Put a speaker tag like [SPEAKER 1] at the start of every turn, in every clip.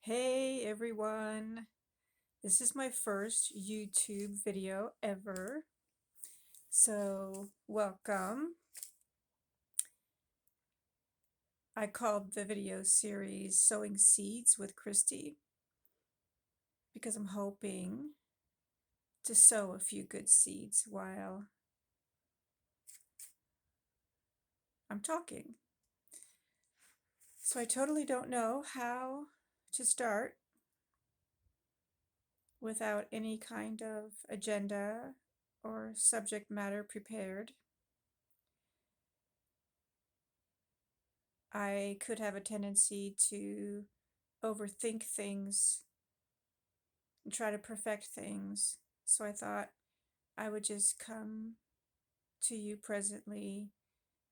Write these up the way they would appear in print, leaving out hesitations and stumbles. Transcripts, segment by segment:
[SPEAKER 1] Hey everyone, this is my first YouTube video ever, so welcome. I called the video series Sowing Seeds with Christy because I'm hoping to sow a few good seeds while I'm talking. So I totally don't know how to start without any kind of agenda or subject matter prepared. I could have a tendency to overthink things and try to perfect things. So I thought I would just come to you presently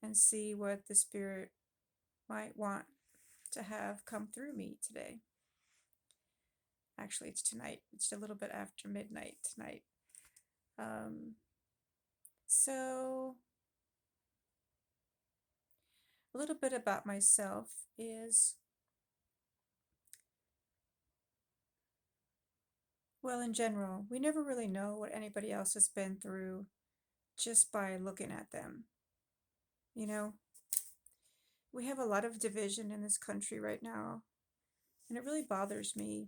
[SPEAKER 1] and see what the Spirit might want to have come through me today. Actually, it's tonight. It's a little bit after midnight tonight. So a little bit about myself is, well, in general, we never really know what anybody else has been through just by looking at them. You know, we have a lot of division in this country right now, and it really bothers me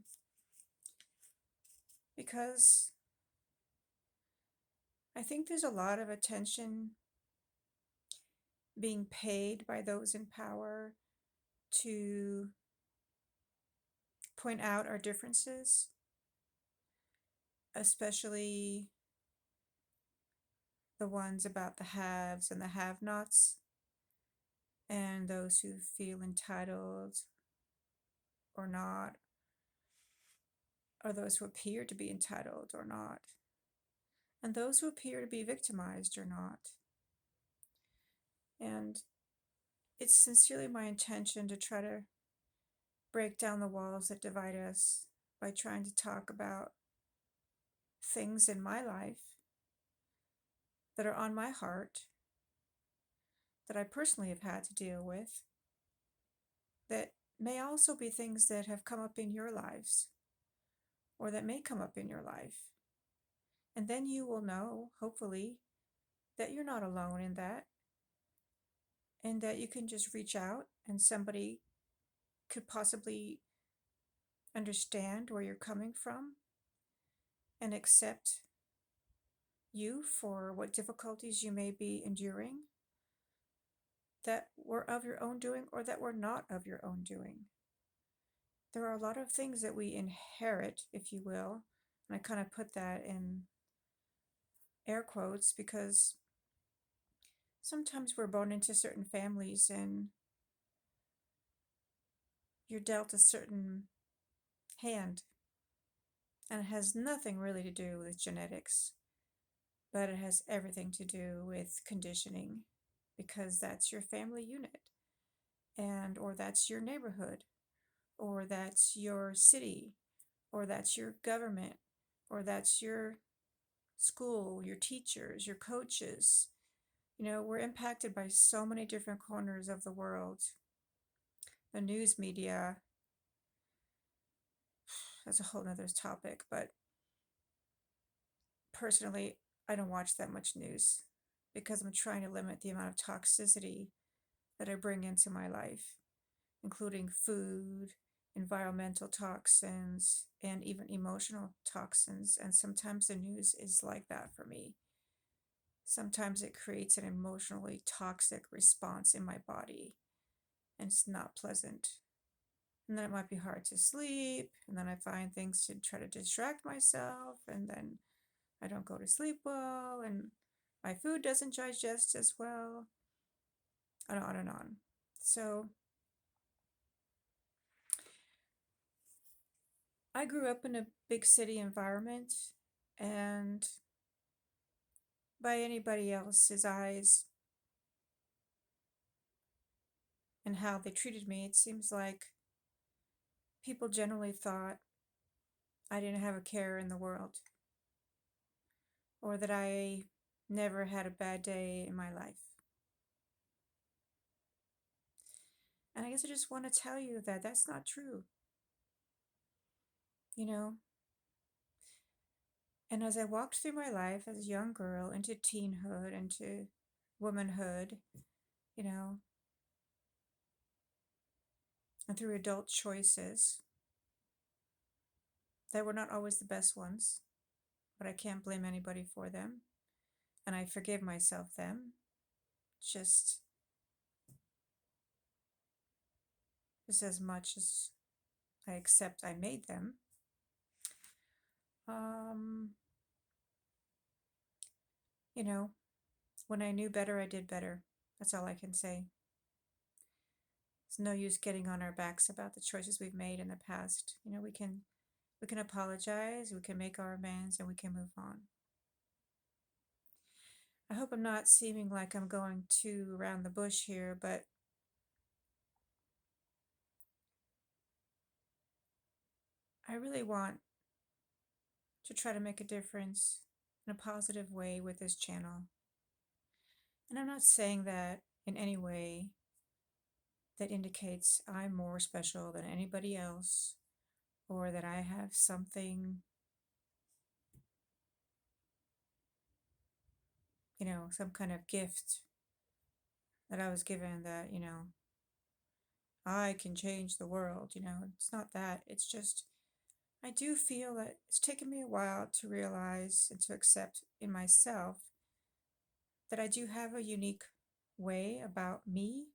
[SPEAKER 1] because I think there's a lot of attention being paid by those in power to point out our differences, especially the ones about the haves and the have-nots, and those who feel entitled or not, or those who appear to be entitled or not, and those who appear to be victimized or not. And it's sincerely my intention to try to break down the walls that divide us by trying to talk about things in my life that are on my heart, that I personally have had to deal with, that may also be things that have come up in your lives or that may come up in your life. And then you will know, hopefully, that you're not alone in that, and that you can just reach out and somebody could possibly understand where you're coming from and accept you for what difficulties you may be enduring that were of your own doing or that were not of your own doing. There are a lot of things that we inherit, if you will, and I kind of put that in air quotes because sometimes we're born into certain families and you're dealt a certain hand, and it has nothing really to do with genetics, but it has everything to do with conditioning because that's your family unit, and or that's your neighborhood, or that's your city, or that's your government, or that's your school, your teachers, your coaches. You know, we're impacted by so many different corners of the world. The news media, that's a whole nother topic, but personally, I don't watch that much news because I'm trying to limit the amount of toxicity that I bring into my life, including food, environmental toxins, and even emotional toxins. And sometimes the news is like that for me. Sometimes it creates an emotionally toxic response in my body, and it's not pleasant. And then it might be hard to sleep, and then I find things to try to distract myself, and then I don't go to sleep well, and my food doesn't digest as well, and on and on. So I grew up in a big city environment, and by anybody else's eyes and how they treated me, it seems like people generally thought I didn't have a care in the world or that I never had a bad day in my life. And I guess I just want to tell you that that's not true. you know. And as I walked through my life as a young girl into teenhood, into womanhood, you know, and through adult choices that were not always the best ones, but I can't blame anybody for them. And I forgive myself them, just as much as I accept I made them. Um, you know, when I knew better, I did better. That's all I can say. It's no use getting on our backs about the choices we've made in the past. You know, we can apologize, we can make our amends, and we can move on. I hope I'm not seeming like I'm going too around the bush here, but I really want to try to make a difference in a positive way with this channel. And I'm not saying that in any way that indicates I'm more special than anybody else or that I have something, some kind of gift that I was given that, I can change the world. It's not that. It's just, I do feel that it's taken me a while to realize and to accept in myself that I do have a unique way about me,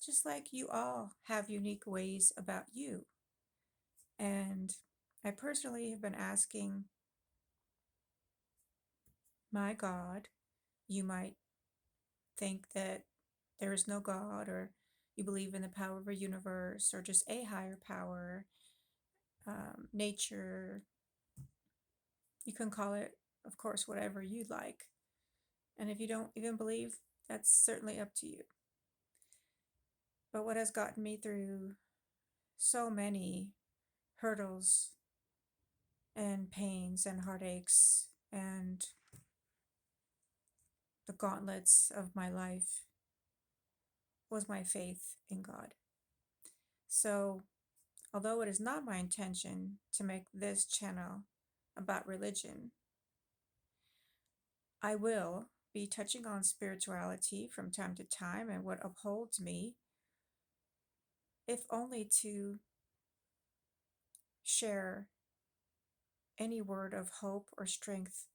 [SPEAKER 1] just like you all have unique ways about you. And I personally have been asking my God, you might think that there is no God, or you believe in the power of a universe, or just a higher power, nature. You can call it, of course, whatever you'd like. And if you don't even believe, that's certainly up to you. But what has gotten me through so many hurdles and pains and heartaches and the gauntlets of my life was my faith in God. So, although it is not my intention to make this channel about religion, I will be touching on spirituality from time to time and what upholds me, if only to share any word of hope or strength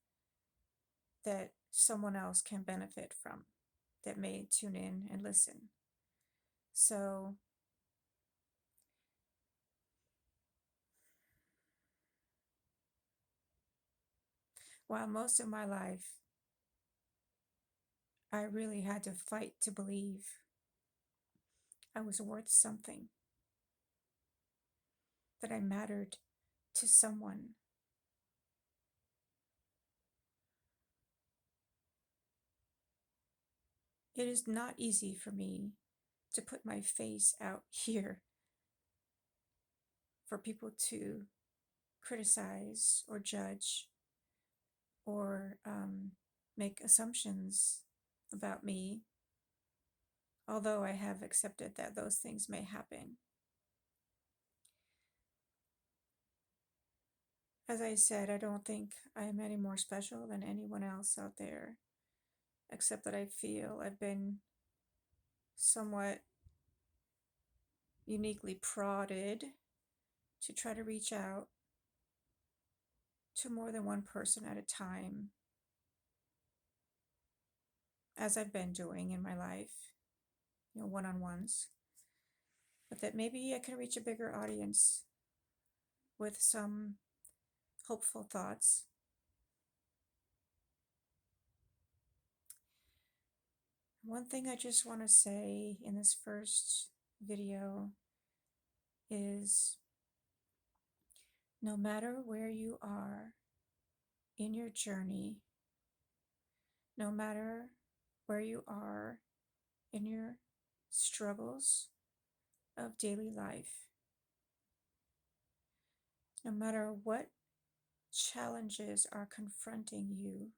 [SPEAKER 1] that someone else can benefit from that may tune in and listen. So, while most of my life I really had to fight to believe I was worth something, that I mattered to someone, it is not easy for me to put my face out here for people to criticize or judge or make assumptions about me, although I have accepted that those things may happen. As I said, I don't think I am any more special than anyone else out there, except that I feel I've been somewhat uniquely prodded to try to reach out to more than one person at a time, as I've been doing in my life, one-on-ones, but that maybe I can reach a bigger audience with some hopeful thoughts. One thing I just want to say in this first video is, no matter where you are in your journey, no matter where you are in your struggles of daily life, no matter what challenges are confronting you,